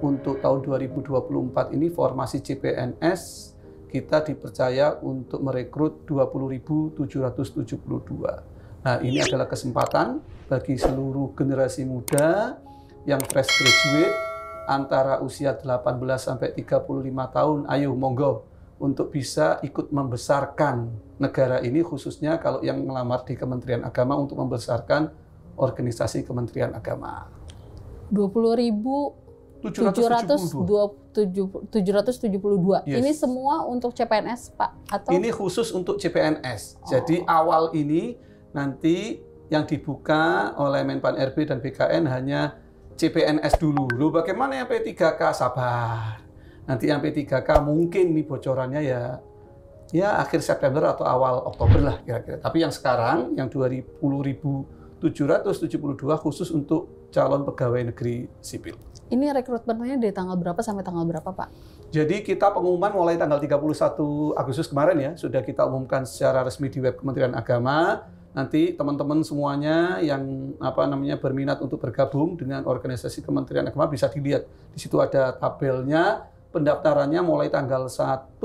untuk tahun 2024 ini formasi CPNS kita dipercaya untuk merekrut 20.772. Nah, ini adalah kesempatan bagi seluruh generasi muda yang fresh graduate antara usia 18 sampai 35 tahun. Ayo monggo untuk bisa ikut membesarkan negara ini, khususnya kalau yang melamar di Kementerian Agama untuk membesarkan organisasi Kementerian Agama. 20.772. Yes. Ini semua untuk CPNS, Pak? Atau? Ini khusus untuk CPNS. Jadi awal ini nanti yang dibuka oleh Menpan RB dan BKN hanya CPNS dulu. Loh, bagaimana yang P3K? Sabar. Nanti yang P3K mungkin nih bocorannya ya akhir September atau awal Oktober lah kira-kira. Tapi yang sekarang yang 20.772 khusus untuk calon pegawai negeri sipil. Ini rekrutmennya dari tanggal berapa sampai tanggal berapa, Pak? Jadi kita pengumuman mulai tanggal 31 Agustus kemarin ya, sudah kita umumkan secara resmi di web Kementerian Agama. Nanti teman-teman semuanya yang berminat untuk bergabung dengan organisasi Kementerian Agama bisa dilihat. Di situ ada tabelnya, pendaftarannya mulai tanggal 1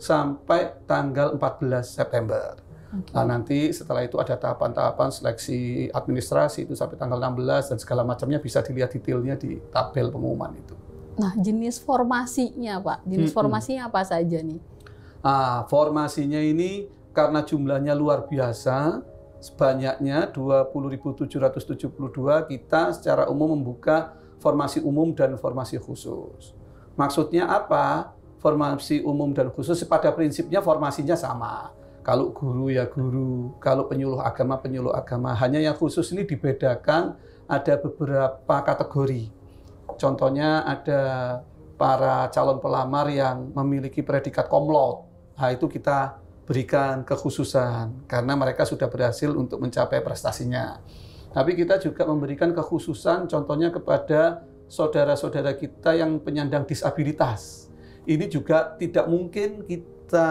sampai tanggal 14 September. Okay. Nah, nanti setelah itu ada tahapan-tahapan seleksi administrasi itu sampai tanggal 16 dan segala macamnya bisa dilihat detailnya di tabel pengumuman itu. Nah, jenis formasinya, Pak? Jenis formasinya apa saja nih? Formasinya ini karena jumlahnya luar biasa, sebanyaknya 20.772, kita secara umum membuka formasi umum dan formasi khusus. Maksudnya apa? Formasi umum dan khusus pada prinsipnya formasinya sama. Kalau guru ya guru, kalau penyuluh agama. Hanya yang khusus ini dibedakan ada beberapa kategori. Contohnya ada para calon pelamar yang memiliki predikat komlot. Nah, itu kita berikan kekhususan karena mereka sudah berhasil untuk mencapai prestasinya. Tapi kita juga memberikan kekhususan contohnya kepada saudara-saudara kita yang penyandang disabilitas. Ini juga tidak mungkin kita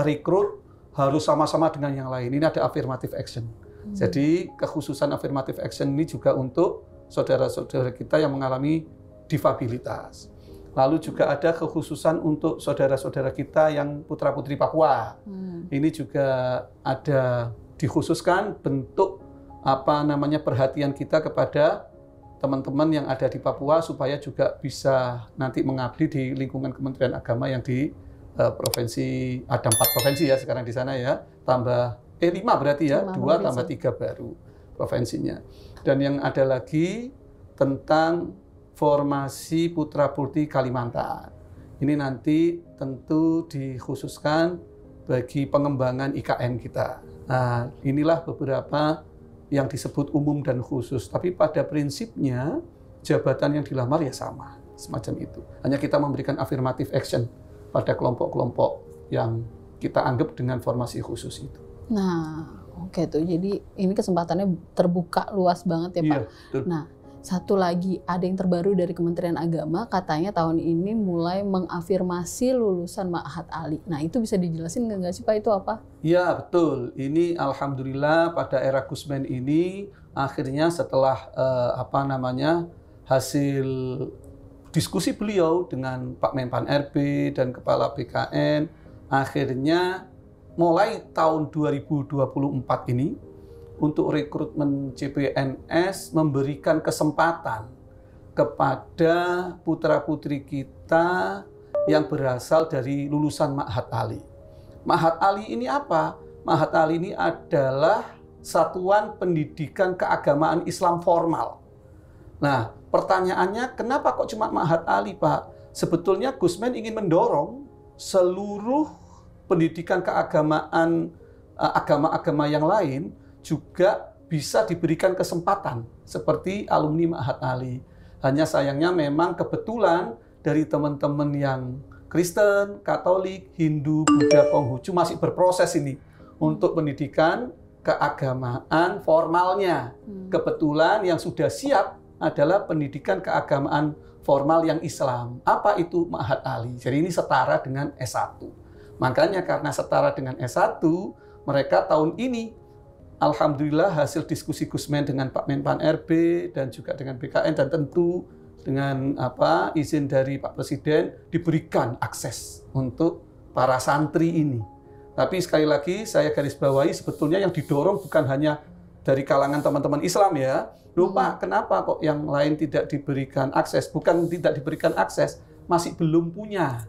rekrut harus sama-sama dengan yang lain. Ini ada affirmative action. Jadi kekhususan affirmative action ini juga untuk saudara-saudara kita yang mengalami difabilitas. Lalu juga ada kekhususan untuk saudara-saudara kita yang putra-putri Papua. Ini juga ada dikhususkan bentuk perhatian kita kepada teman-teman yang ada di Papua supaya juga bisa nanti mengabdi di lingkungan Kementerian Agama yang di provinsi, ada 4 provinsi ya sekarang di sana ya, tambah 5 berarti ya, 2 tambah 3 baru provinsinya. Dan yang ada lagi tentang formasi putra-putri Kalimantan. Ini nanti tentu dikhususkan bagi pengembangan IKN kita. Nah, inilah beberapa yang disebut umum dan khusus. Tapi pada prinsipnya jabatan yang dilamar ya sama, semacam itu. Hanya kita memberikan affirmative action pada kelompok-kelompok yang kita anggap dengan formasi khusus itu. Nah, oke tuh. Jadi ini kesempatannya terbuka luas banget ya, Pak. Betul. Nah, satu lagi, ada yang terbaru dari Kementerian Agama, katanya tahun ini mulai mengafirmasi lulusan Ma'had Ali. Nah, itu bisa dijelasin nggak sih, Pak, itu apa? Ya, betul. Ini alhamdulillah pada era Gusmen ini akhirnya setelah hasil diskusi beliau dengan Pak Menpan RB dan Kepala BKN, akhirnya mulai tahun 2024 ini untuk rekrutmen CPNS memberikan kesempatan kepada putra-putri kita yang berasal dari lulusan Ma'had Ali. Ma'had Ali ini apa? Ma'had Ali ini adalah satuan pendidikan keagamaan Islam formal. Nah, pertanyaannya, kenapa kok cuma Ma'had Ali, Pak? Sebetulnya Gusmen ingin mendorong seluruh pendidikan keagamaan, agama-agama yang lain juga bisa diberikan kesempatan seperti alumni Ma'had Ali. Hanya sayangnya memang kebetulan dari teman-teman yang Kristen, Katolik, Hindu, Buddha, Konghucu masih berproses ini untuk pendidikan keagamaan formalnya. Kebetulan yang sudah siap adalah pendidikan keagamaan formal yang Islam. Apa itu Ma'had Ali? Jadi ini setara dengan S1. Makanya karena setara dengan S1, mereka tahun ini alhamdulillah hasil diskusi Gusmen dengan Pak Menpan RB dan juga dengan BKN dan tentu dengan izin dari Pak Presiden diberikan akses untuk para santri ini. Tapi sekali lagi saya garis bawahi sebetulnya yang didorong bukan hanya dari kalangan teman-teman Islam ya. Loh Pak, kenapa kok yang lain tidak diberikan akses? Bukan tidak diberikan akses, masih belum punya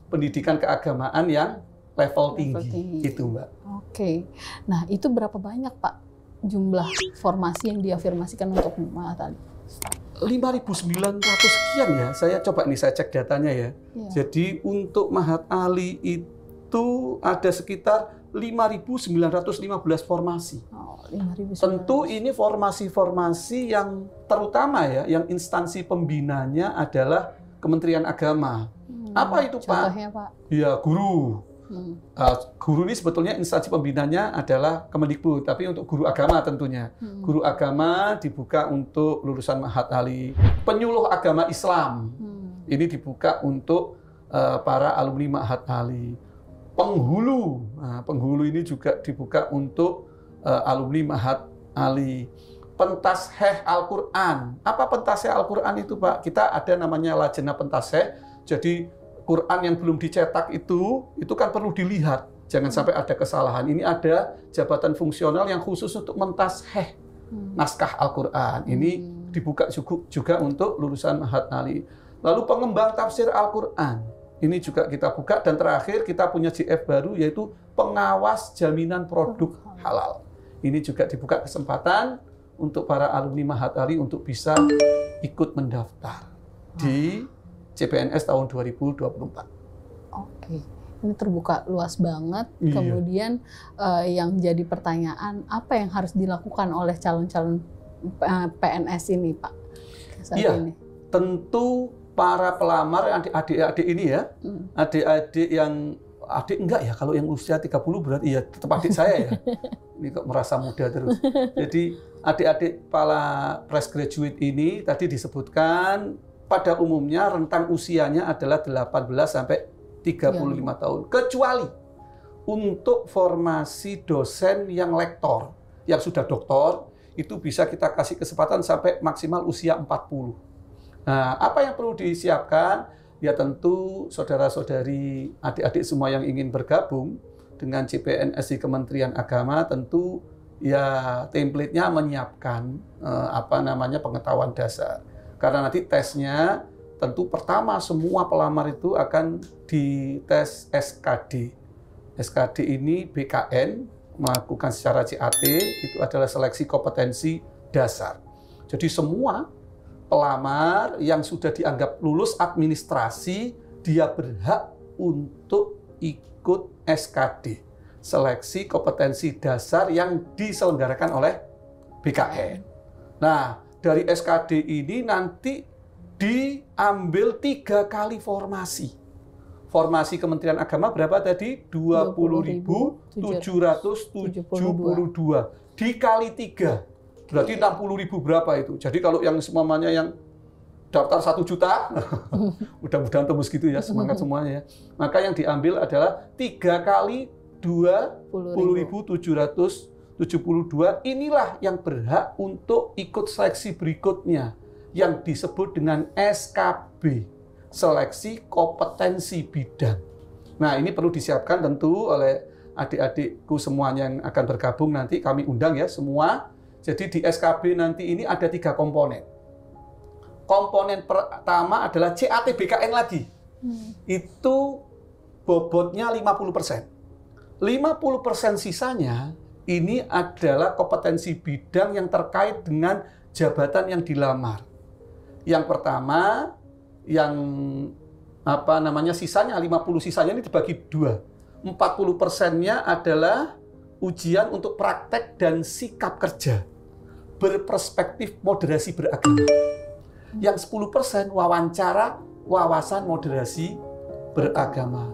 pendidikan keagamaan yang level tinggi. Itu Mbak. Oke. Nah itu berapa banyak Pak jumlah formasi yang diafirmasikan untuk Mahat Ali? 5.900 sekian ya. Saya coba nih saya cek datanya ya. Jadi untuk Mahat Ali itu ada sekitar 5.915 formasi. Oh, 5.900. Tentu ini formasi-formasi yang terutama ya, yang instansi pembinanya adalah Kementerian Agama. Apa itu Pak? Contohnya Pak? Ya guru. Guru ini sebetulnya instansi pembinanya adalah Kemendikbud, tapi untuk guru agama tentunya. Guru agama dibuka untuk lulusan Mahat Ali. Penyuluh agama Islam ini dibuka untuk para alumni Mahat Ali. Penghulu, penghulu ini juga dibuka untuk alumni Mahat Ali. Pentasheh Al-Quran. Apa pentasheh Al-Quran itu Pak? Kita ada namanya Lajnah Pentasheh. Jadi Quran yang belum dicetak itu kan perlu dilihat. Jangan sampai ada kesalahan. Ini ada jabatan fungsional yang khusus untuk mentasheh naskah Al-Quran. Ini dibuka juga untuk lulusan Mahat Ali. Lalu pengembang tafsir Al-Quran. Ini juga kita buka. Dan terakhir kita punya JF baru yaitu pengawas jaminan produk halal. Ini juga dibuka kesempatan untuk para alumni Mahat Ali untuk bisa ikut mendaftar di CPNS tahun 2024. Oke, ini terbuka luas banget. Iya. Kemudian yang jadi pertanyaan, apa yang harus dilakukan oleh calon-calon PNS ini, Pak? Iya, tentu para pelamar adik-adik ini ya, adik-adik yang enggak ya, kalau yang usia 30 berarti ya tetap adik saya ya. Ini kok merasa muda terus. Jadi adik-adik para fresh graduate ini tadi disebutkan pada umumnya rentang usianya adalah 18 sampai 35 tahun. Kecuali untuk formasi dosen yang lektor, yang sudah doktor, itu bisa kita kasih kesempatan sampai maksimal usia 40. Nah, apa yang perlu disiapkan? Ya tentu saudara-saudari, adik-adik semua yang ingin bergabung dengan CPNS di Kementerian Agama, tentu ya template-nya menyiapkan pengetahuan dasar. Karena nanti tesnya tentu pertama semua pelamar itu akan dites SKD. SKD ini BKN melakukan secara CAT, itu adalah seleksi kompetensi dasar. Jadi semua pelamar yang sudah dianggap lulus administrasi, dia berhak untuk ikut SKD. Seleksi kompetensi dasar yang diselenggarakan oleh BKN. Nah, dari SKD ini nanti diambil 3 kali formasi. Formasi Kementerian Agama berapa tadi? 20.772 dikali 3. Berarti 60.000 berapa itu? Jadi kalau yang semuanya yang daftar 1 juta, mudah-mudahan tembus gitu ya, semangat semuanya ya. Maka yang diambil adalah 3 kali 20.772. Inilah yang berhak untuk ikut seleksi berikutnya yang disebut dengan SKB, seleksi kompetensi bidang. Nah, ini perlu disiapkan tentu oleh adik-adikku semuanya yang akan bergabung nanti, kami undang ya semua. Jadi di SKB nanti ini ada 3 komponen. Komponen pertama adalah CAT BKN lagi. Itu bobotnya 50%. 50% sisanya ini adalah kompetensi bidang yang terkait dengan jabatan yang dilamar. Yang pertama, yang sisanya 50 sisanya ini dibagi 2. 40%-nya adalah ujian untuk praktek dan sikap kerja berperspektif moderasi beragama. Yang 10% wawancara wawasan moderasi beragama.